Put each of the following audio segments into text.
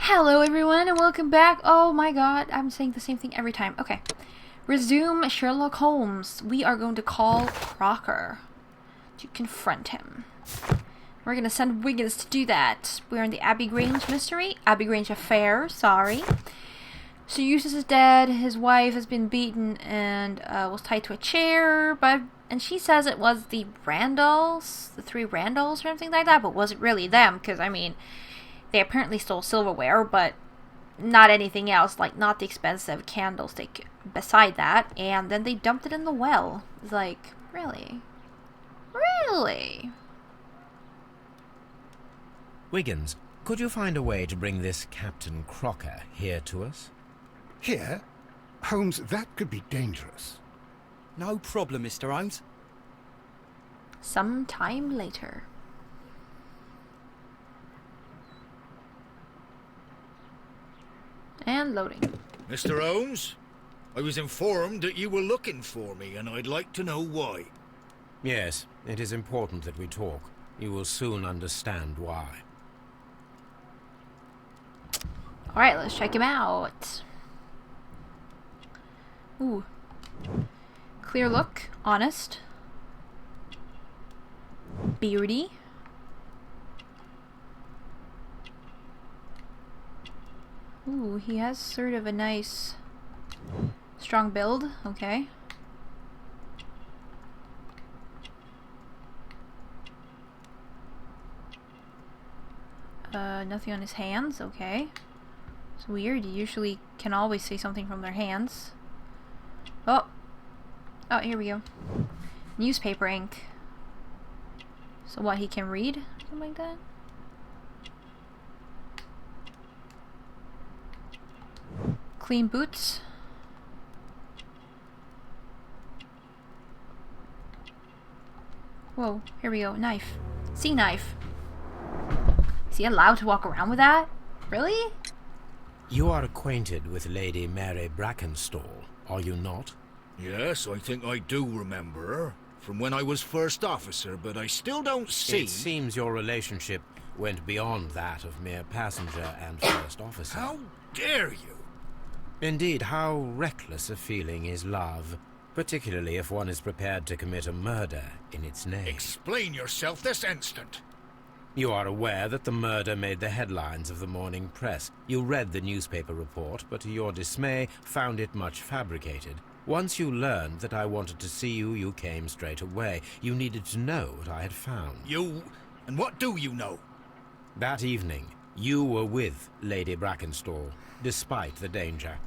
Hello everyone and welcome back. Oh my god, I'm saying the same thing every time. Okay. Resume Sherlock Holmes. We are going to call Crocker to confront him. We're going to send Wiggins to do that. We're in the Abbey Grange mystery. Abbey Grange Affair, sorry. So Eustace is dead, his wife has been beaten and was tied to a chair, and she says it was the Randalls, the three Randalls or something like that, but was it really them? Because, I mean, they apparently stole silverware, but not anything else, like not the expensive candlestick beside that, and then they dumped it in the well. It's like, really? Really? Wiggins, could you find a way to bring this Captain Crocker here to us? Here? Holmes, that could be dangerous. No problem, Mr. Holmes. Some time later. And loading. Mr. Holmes, I was informed that you were looking for me, and I'd like to know why. Yes, it is important that we talk. You will soon understand why. Alright, let's check him out. Ooh. Clear look, honest. Beardy. Ooh, he has sort of a nice strong build, okay. Nothing on his hands, okay. It's weird, you usually can always see something from their hands. Oh! Oh, here we go. Newspaper ink. So what, he can read? Something like that? Clean boots. Whoa, here we go. Knife. Sea knife. Is he allowed to walk around with that? Really? You are acquainted with Lady Mary Brackenstall, are you not? Yes, I think I do remember her, from when I was first officer, but I still don't see... It seems your relationship went beyond that of mere passenger and first officer. How dare you? Indeed, how reckless a feeling is love, particularly if one is prepared to commit a murder in its name. Explain yourself this instant. You are aware that the murder made the headlines of the morning press. You read the newspaper report, but to your dismay, found it much fabricated. Once you learned that I wanted to see you, you came straight away. You needed to know what I had found. You... and what do you know? That evening, you were with Lady Brackenstall, despite the danger.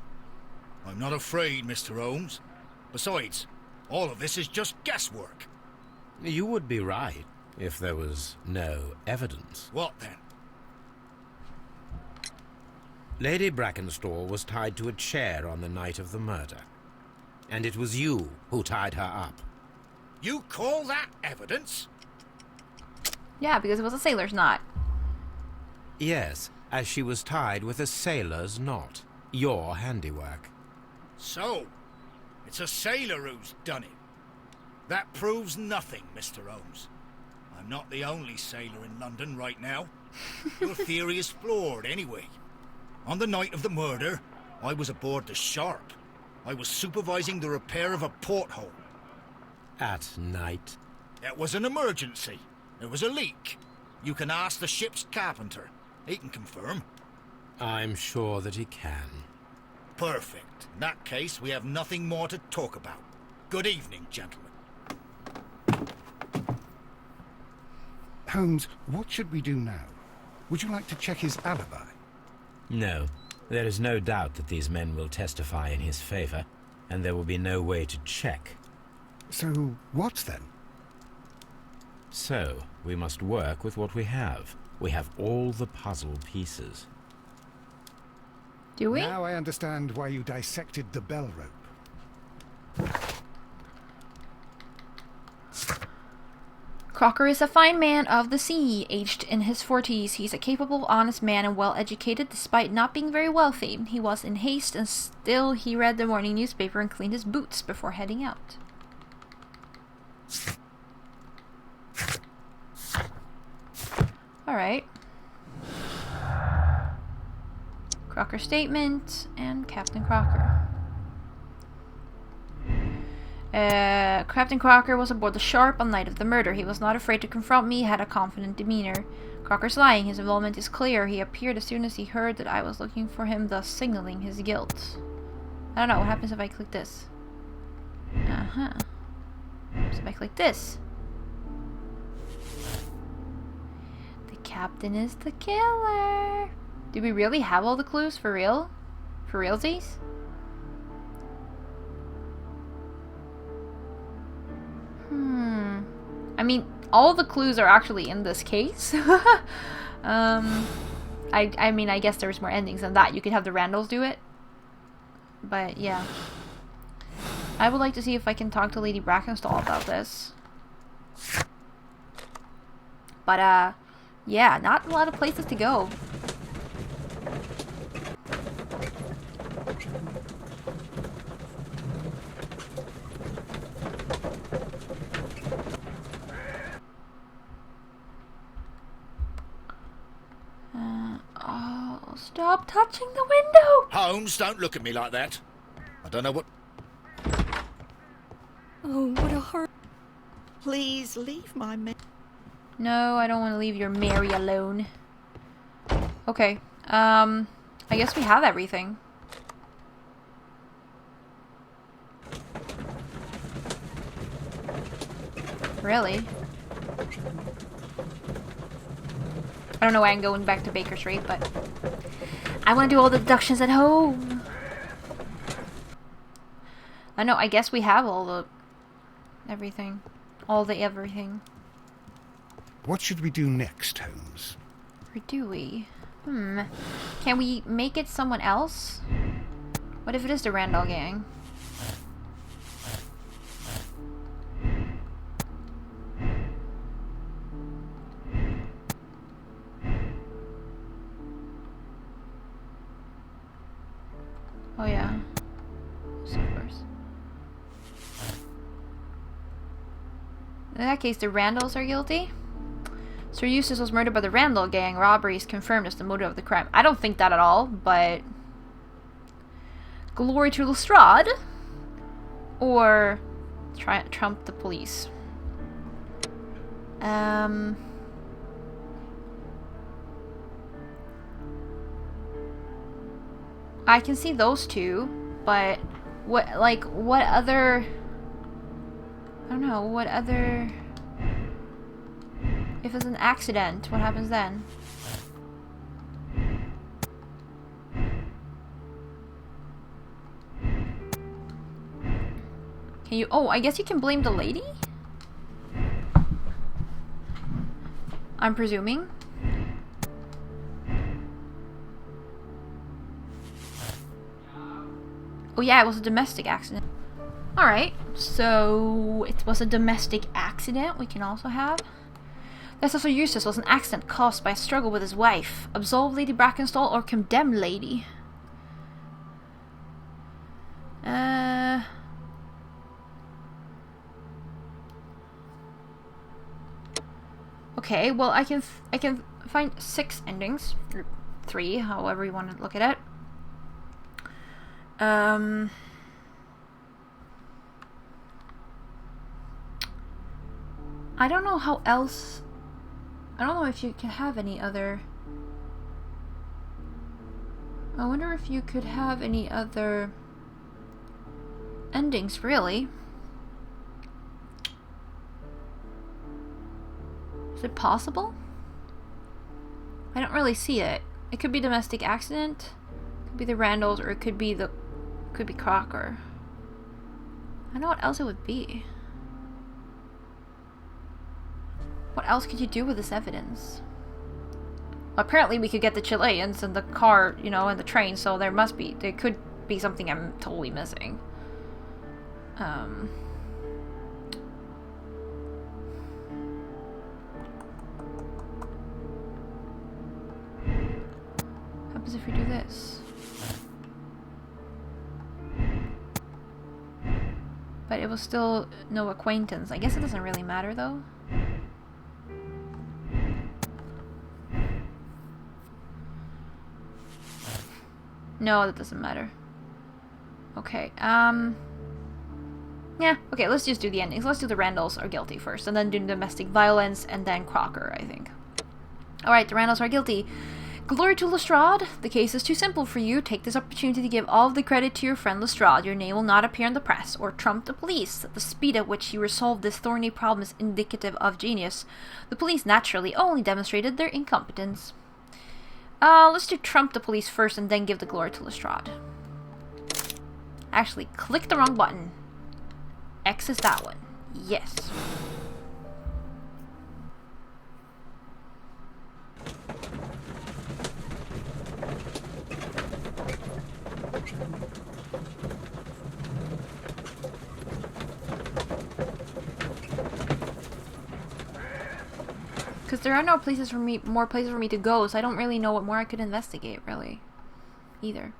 I'm not afraid, Mr. Holmes. Besides, all of this is just guesswork. You would be right, if there was no evidence. What then? Lady Brackenstall was tied to a chair on the night of the murder. And it was you who tied her up. You call that evidence? Yeah, because it was a sailor's knot. Yes, as she was tied with a sailor's knot. Your handiwork. So, it's a sailor who's done it. That proves nothing, Mr. Holmes. I'm not the only sailor in London right now. Your theory is flawed anyway. On the night of the murder, I was aboard the Sharp. I was supervising the repair of a porthole. At night? It was an emergency. There was a leak. You can ask the ship's carpenter. He can confirm. I'm sure that he can. Perfect. In that case, we have nothing more to talk about. Good evening, gentlemen. Holmes, what should we do now? Would you like to check his alibi? No. There is no doubt that these men will testify in his favor, and there will be no way to check. So, what then? So, we must work with what we have. We have all the puzzle pieces. Do we? Now I understand why you dissected the bell rope. Crocker is a fine man of the sea, aged in his 40s. He's a capable, honest man and well-educated, despite not being very wealthy. He was in haste, and still he read the morning newspaper and cleaned his boots before heading out. Alright. Crocker's statement and Captain Crocker. Captain Crocker was aboard the Sharp on the night of the murder. He was not afraid to confront me, had a confident demeanor. Crocker's lying. His involvement is clear. He appeared as soon as he heard that I was looking for him, thus signaling his guilt. I don't know, what happens if I click this? Uh-huh. So if I click this? The captain is the killer. Do we really have all the clues? For real? For realsies? I mean, all the clues are actually in this case. I mean, I guess there's more endings than that. You could have the Randalls do it. But, yeah. I would like to see if I can talk to Lady Brackenstall about this. But, yeah, not a lot of places to go. Oh, stop touching the window! Holmes, don't look at me like that. I don't know what... Oh, what a horror. Please leave my man. No, I don't want to leave your Mary alone. Okay, I guess we have everything. Really? I don't know why I'm going back to Baker Street, but I want to do all the deductions at home. I know, I guess we have all the everything. All the everything. What should we do next, Holmes? Or do we? Can we make it someone else? What if it is the Randall gang? Oh yeah. So of course. In that case, the Randalls are guilty. Sir Eustace was murdered by the Randall gang. Robbery is confirmed as the motive of the crime. I don't think that at all, but... Glory to Lestrade. Or... Trump the police. I can see those two, but... what other... I don't know, what other... If it's an accident, what happens then? Can you... Oh, I guess you can blame the lady? I'm presuming. Oh yeah, it was a domestic accident. Alright, so it was a domestic accident we can also have. This also Eustace was an accident caused by a struggle with his wife. Absolve Lady Brackenstall or condemn Lady. Okay, well I can find 6 endings, or 3, however you want to look at it. I don't know how else. I don't know if you can have any other. I wonder if you could have any other endings, really. Is it possible? I don't really see it. It could be domestic accident, it could be the Randalls, or it could be Crocker. I don't know what else it would be. What else could you do with this evidence? Well, apparently we could get the Chileans and the car, you know, and the train, so there could be something I'm totally missing. What happens if we do this? But it was still no acquaintance. I guess it doesn't really matter though. No, that doesn't matter. Okay, yeah, okay, let's just do the endings. Let's do the Randalls are guilty first, and then do domestic violence, and then Crocker, I think. Alright, the Randalls are guilty. Glory to Lestrade. The case is too simple for you. Take this opportunity to give all of the credit to your friend Lestrade. Your name will not appear in the press, or trump the police. The speed at which you resolved this thorny problem is indicative of genius. The police naturally only demonstrated their incompetence. Let's do trump the police first, and then give the glory to Lestrade. Actually, click the wrong button. X is that one. Yes. Because there are no places for me, more places for me to go, so I don't really know what more I could investigate, really. Either.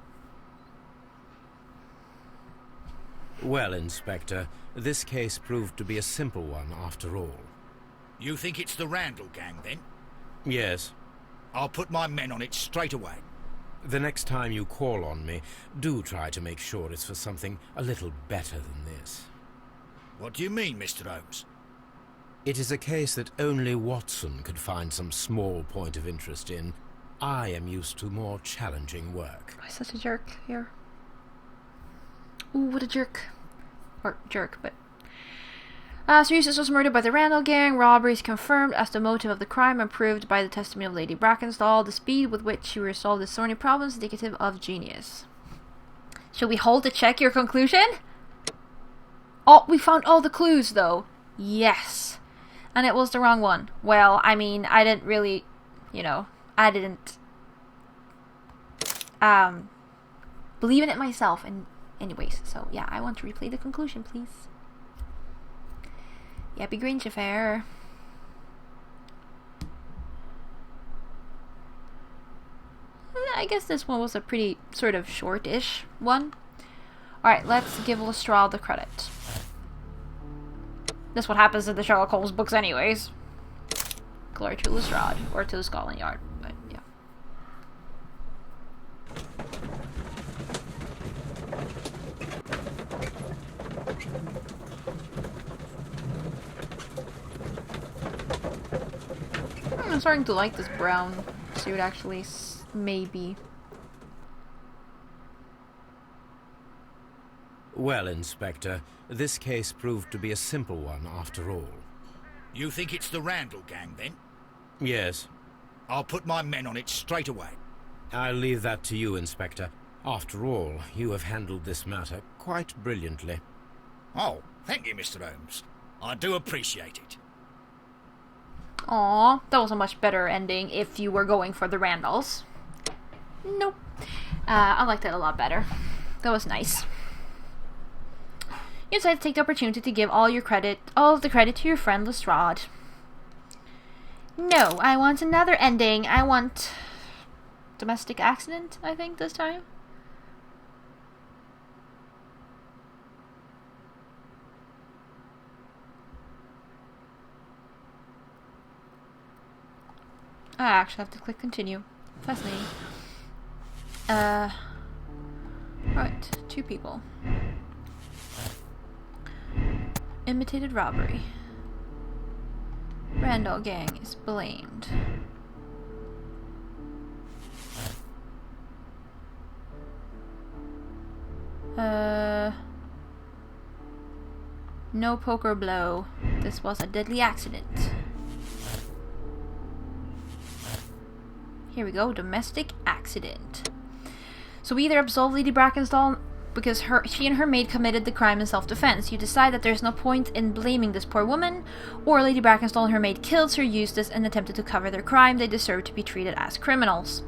Well, Inspector, this case proved to be a simple one after all. You think it's the Randall gang, then? Yes. I'll put my men on it straight away. The next time you call on me, do try to make sure it's for something a little better than this. What do you mean, Mr. Holmes? It is a case that only Watson could find some small point of interest in. I am used to more challenging work. I'm such a jerk here. Ooh, what a jerk. Or jerk, but... Sir Eustace was murdered by the Randall gang. Robbery is confirmed as the motive of the crime and proved by the testimony of Lady Brackenstall. The speed with which you resolved this thorny problem is indicative of genius. Shall we hold to check your conclusion? Oh, we found all the clues, though. Yes. And it was the wrong one. Well, I mean, I didn't really... You know, I didn't... believe in it myself, and... Anyways, so yeah, I want to replay the conclusion, please. The Abbey Grange Affair. I guess this one was a pretty sort of short-ish one. Alright, let's give Lestrade the credit. That's what happens in the Sherlock Holmes books anyways. Glory to Lestrade, or to the Scotland Yard, but yeah. I'm starting to like this brown suit, actually. Maybe. Well, Inspector, this case proved to be a simple one after all. You think it's the Randall gang, then? Yes. I'll put my men on it straight away. I'll leave that to you, Inspector. After all, you have handled this matter quite brilliantly. Oh, thank you, Mr. Holmes. I do appreciate it. Aw, that was a much better ending if you were going for the Randalls. Nope. I liked it a lot better. That was nice. You decided to take the opportunity to give all of the credit to your friend Lestrade. No, I want another ending. I want... domestic accident, I think, this time. I actually have to click continue. Fascinating. Right, 2 people. Imitated robbery. Randall gang is blamed. No poker blow. This was a deadly accident. Here we go, domestic accident. So we either absolve Lady Brackenstall because she and her maid committed the crime in self-defense. You decide that there's no point in blaming this poor woman, or Lady Brackenstall and her maid killed Sir Eustace and attempted to cover their crime. They deserve to be treated as criminals.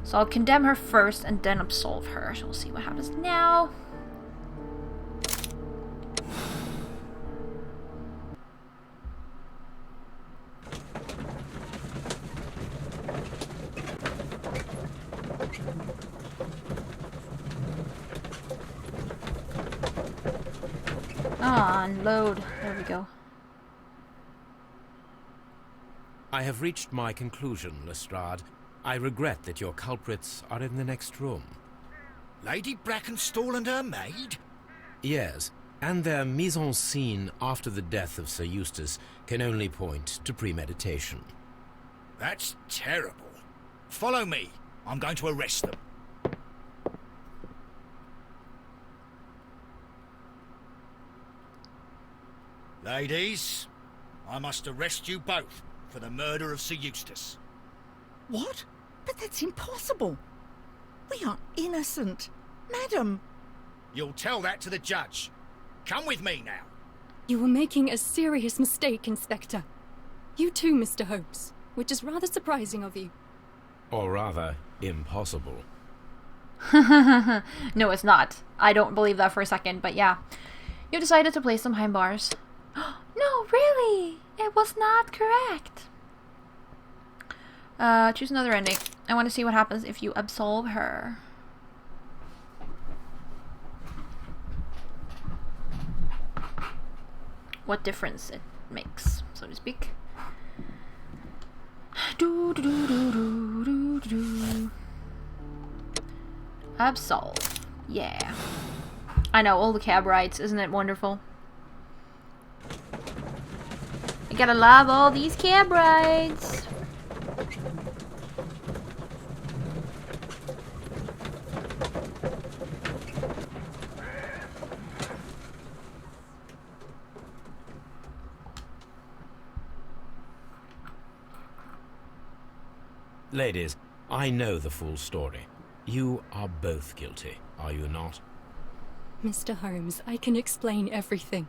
So I'll condemn her first and then absolve her. So we'll see what happens now. Unload. There we go. I have reached my conclusion, Lestrade. I regret that your culprits are in the next room. Lady Brackenstall and her maid? Yes, and their mise en scene after the death of Sir Eustace can only point to premeditation. That's terrible. Follow me. I'm going to arrest them. Ladies, I must arrest you both for the murder of Sir Eustace. What? But that's impossible. We are innocent. Madam. You'll tell that to the judge. Come with me now. You are making a serious mistake, Inspector. You too, Mr. Holmes, which is rather surprising of you. Or rather, impossible. No, it's not. I don't believe that for a second, but yeah. You decided to place them behind bars. No, really! It was not correct. Choose another ending. I want to see what happens if you absolve her. What difference it makes, so to speak. Do do do do do do do. Absolve. Yeah. I know, all the cab rides, isn't it wonderful? You gotta love all these cab rides. Ladies, I know the full story. You are both guilty, are you not? Mr. Holmes, I can explain everything.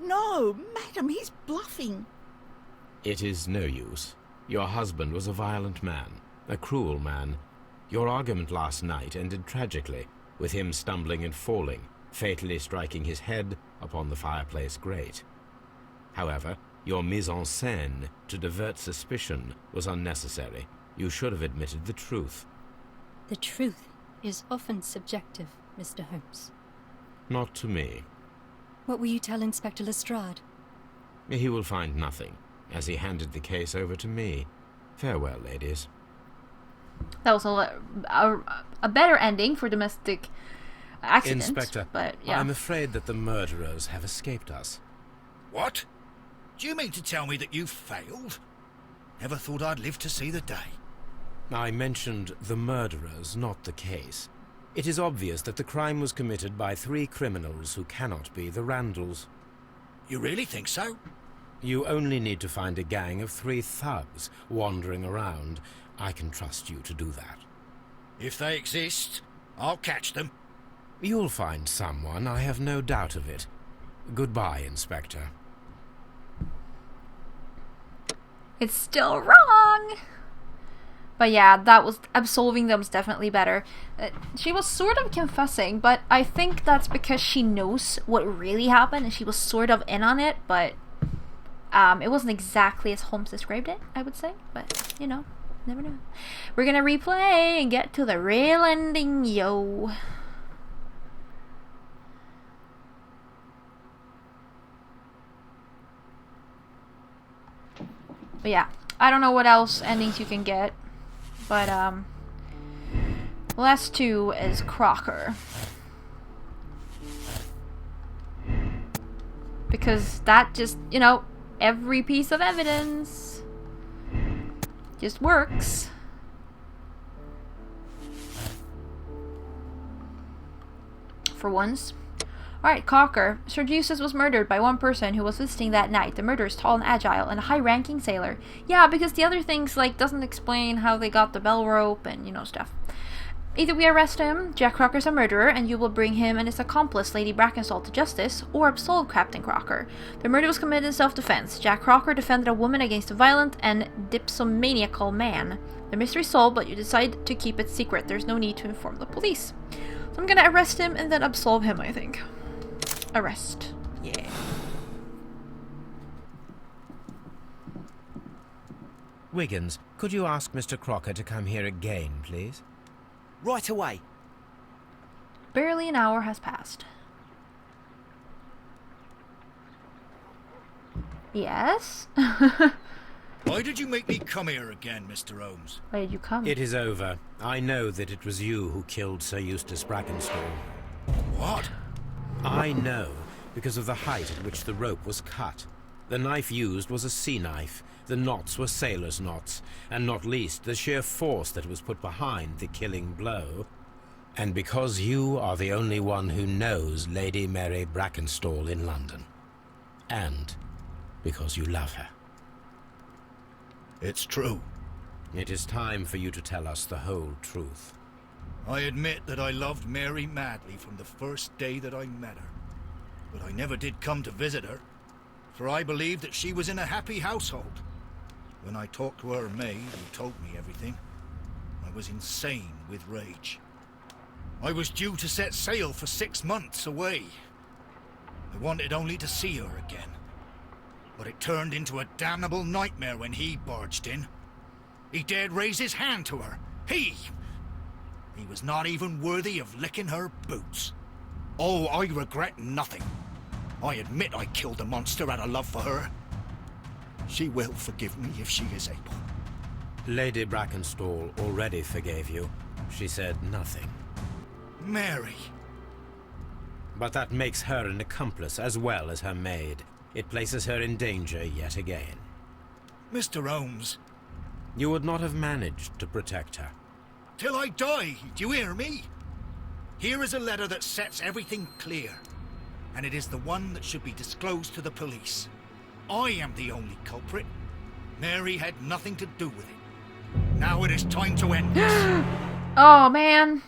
No, madam, he's bluffing. It is no use. Your husband was a violent man, a cruel man. Your argument last night ended tragically, with him stumbling and falling, fatally striking his head upon the fireplace grate. However, your mise en scène to divert suspicion was unnecessary. You should have admitted the truth. The truth is often subjective, Mr. Holmes. Not to me. What will you tell Inspector Lestrade? He will find nothing, as he handed the case over to me. Farewell, ladies. That was a better ending for domestic accident. Inspector, but yeah. I'm afraid that the murderers have escaped us. What? Do you mean to tell me that you failed? Never thought I'd live to see the day. I mentioned the murderers, not the case. It is obvious that the crime was committed by 3 criminals who cannot be the Randalls. You really think so? You only need to find a gang of 3 thugs wandering around. I can trust you to do that. If they exist, I'll catch them. You'll find someone, I have no doubt of it. Goodbye, Inspector. It's still wrong! But yeah, that was absolving them was definitely better. She was sort of confessing, but I think that's because she knows what really happened and she was sort of in on it, but it wasn't exactly as Holmes described it, I would say. But, you know, never know. We're gonna replay and get to the real ending, yo. But yeah, I don't know what else endings you can get. But, the last 2 is Crocker. Because that just, you know, every piece of evidence just works. For once. Alright, Crocker. Sir Eustace was murdered by one person who was visiting that night. The murderer is tall and agile and a high-ranking sailor. Yeah, because the other things, like, doesn't explain how they got the bell rope and, you know, stuff. Either we arrest him, Jack Crocker's a murderer, and you will bring him and his accomplice, Lady Brackenstall, to justice, or absolve Captain Crocker. The murder was committed in self-defense. Jack Crocker defended a woman against a violent and dipsomaniacal man. The mystery is solved, but you decide to keep it secret. There's no need to inform the police. So I'm gonna arrest him and then absolve him, I think. Arrest. Yeah. Wiggins, could you ask Mr. Crocker to come here again, please? Right away. Barely an hour has passed. Yes? Why did you make me come here again, Mr. Holmes? Why did you come? It is over. I know that it was you who killed Sir Eustace Brackenstall. What? I know because of the height at which the rope was cut. The knife used was a sea knife. The knots were sailor's knots, and not least the sheer force that was put behind the killing blow. And because you are the only one who knows Lady Mary Brackenstall in London. And because you love her. It's true. It is time for you to tell us the whole truth. I admit that I loved Mary madly from the first day that I met her. But I never did come to visit her, for I believed that she was in a happy household. When I talked to her maid, who told me everything, I was insane with rage. I was due to set sail for 6 months away. I wanted only to see her again. But it turned into a damnable nightmare when he barged in. He dared raise his hand to her. He was not even worthy of licking her boots. Oh, I regret nothing. I admit I killed the monster out of love for her. She will forgive me if she is able. Lady Brackenstall already forgave you. She said nothing. Mary. But that makes her an accomplice as well as her maid. It places her in danger yet again. Mr. Holmes. You would not have managed to protect her. Till I die, do you hear me? Here is a letter that sets everything clear. And it is the one that should be disclosed to the police. I am the only culprit. Mary had nothing to do with it. Now it is time to end this. Oh, man.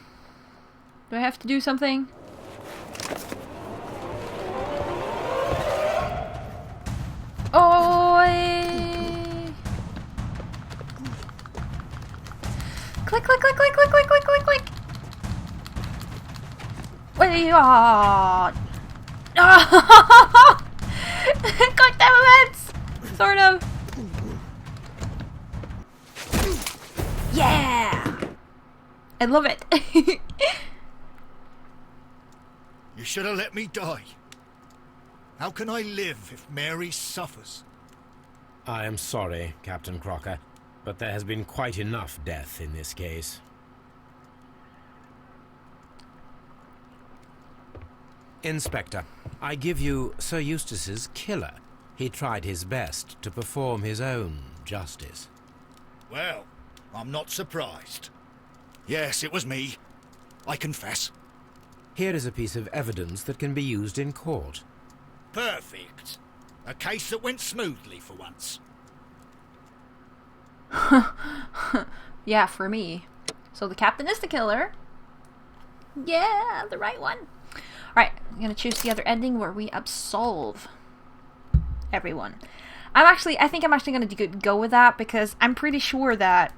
Do I have to do something? Oh! Click, click, click, click, click, click, click, click, click. Wait, oh. Click the events! Sort of. Yeah! I love it. You should have let me die. How can I live if Mary suffers? I am sorry, Captain Crocker, but there has been quite enough death in this case. Inspector, I give you Sir Eustace's killer. He tried his best to perform his own justice. Well, I'm not surprised. Yes, it was me. I confess. Here is a piece of evidence that can be used in court. Perfect. A case that went smoothly for once. Yeah, for me. So the captain is the killer. Yeah, the right one. Alright, I'm gonna choose the other ending where we absolve everyone. I think I'm actually gonna go with that because I'm pretty sure that,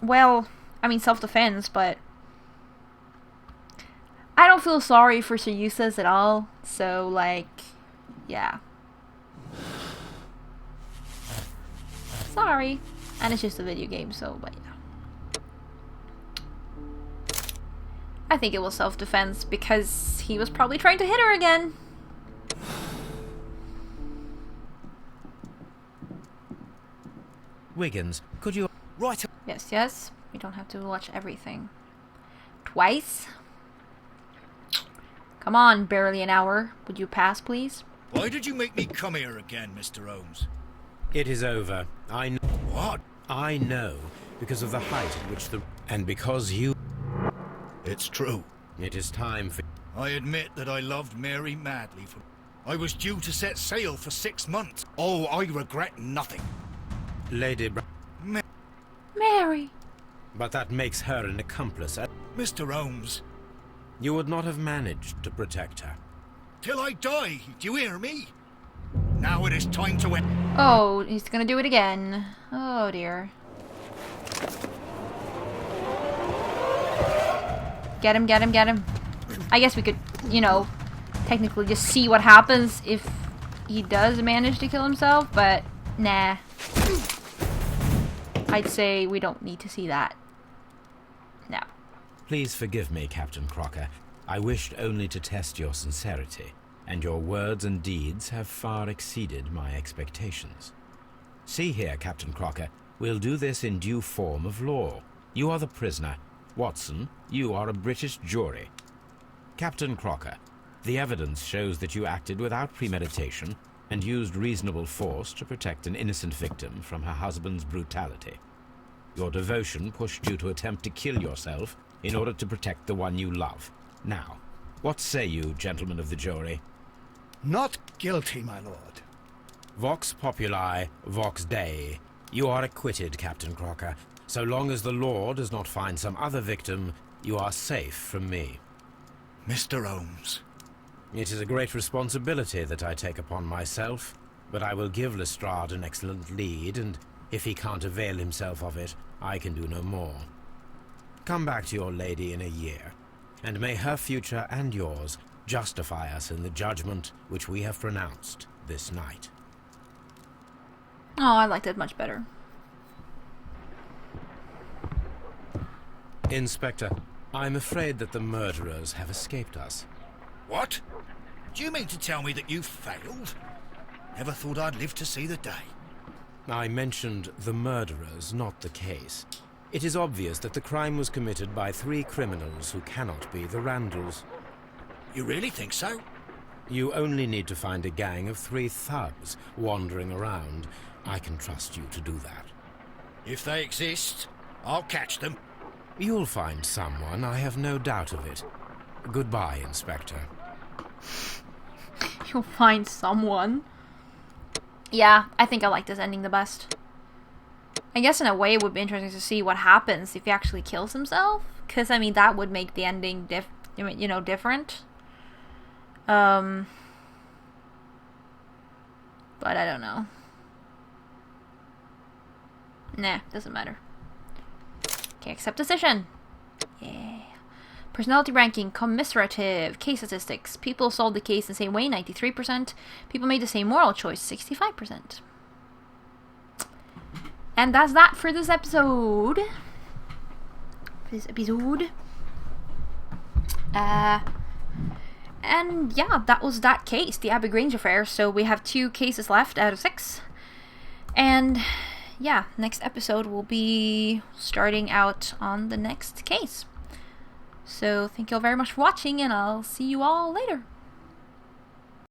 well, I mean self-defense, but I don't feel sorry for Sir Eustace at all, so like, yeah. Sorry. And it's just a video game, so, but yeah. I think it was self-defense because he was probably trying to hit her again. Wiggins, could you... Right. Yes, yes. We don't have to watch everything twice. Come on, barely an hour. Would you pass, please? Why did you make me come here again, Mr. Holmes? It is over. I know. What? I know because of the height at which the... And because you... It's true. It is time for... I admit that I loved Mary madly. I was due to set sail for 6 months. Oh, I regret nothing. Lady Mary. But that makes her an accomplice. Mr. Holmes. You would not have managed to protect her. Till I die, do you hear me? Now it is time to end. Oh, he's gonna do it again. Oh dear. Get him, get him, get him. I guess we could, you know, technically just see what happens if he does manage to kill himself, but nah. I'd say we don't need to see that. No. Please forgive me, Captain Crocker. I wished only to test your sincerity, and your words and deeds have far exceeded my expectations. See here, Captain Crocker. We'll do this in due form of law. You are the prisoner. Watson, you are a British jury. Captain Crocker, the evidence shows that you acted without premeditation and used reasonable force to protect an innocent victim from her husband's brutality. Your devotion pushed you to attempt to kill yourself in order to protect the one you love. Now, what say you, gentlemen of the jury? Not guilty, my lord. Vox populi, vox dei. You are acquitted, Captain Crocker. So long as the law does not find some other victim, you are safe from me. Mr. Holmes. It is a great responsibility that I take upon myself, but I will give Lestrade an excellent lead, and if he can't avail himself of it, I can do no more. Come back to your lady in a year, and may her future and yours justify us in the judgment which we have pronounced this night. Oh, I liked it much better. Inspector, I'm afraid that the murderers have escaped us. What? Do you mean to tell me that you failed? Never thought I'd live to see the day. I mentioned the murderers, not the case. It is obvious that the crime was committed by 3 criminals who cannot be the Randalls. You really think so? You only need to find a gang of 3 thugs wandering around. I can trust you to do that. If they exist, I'll catch them. You'll find someone, I have no doubt of it. Goodbye, Inspector. You'll find someone. Yeah, I think I like this ending the best. I guess in a way it would be interesting to see what happens if he actually kills himself. Because, I mean, that would make the ending different. But I don't know. Nah, doesn't matter. Okay, accept decision. Yeah. Personality ranking, commiserative, case statistics. People solved the case the same way, 93%. People made the same moral choice, 65%. And that's that for this episode. And yeah, that was that case, the Abbey Grange Affair. So we have 2 cases left out of 6. And yeah, next episode will be starting out on the next case. So thank you all very much for watching, and I'll see you all later.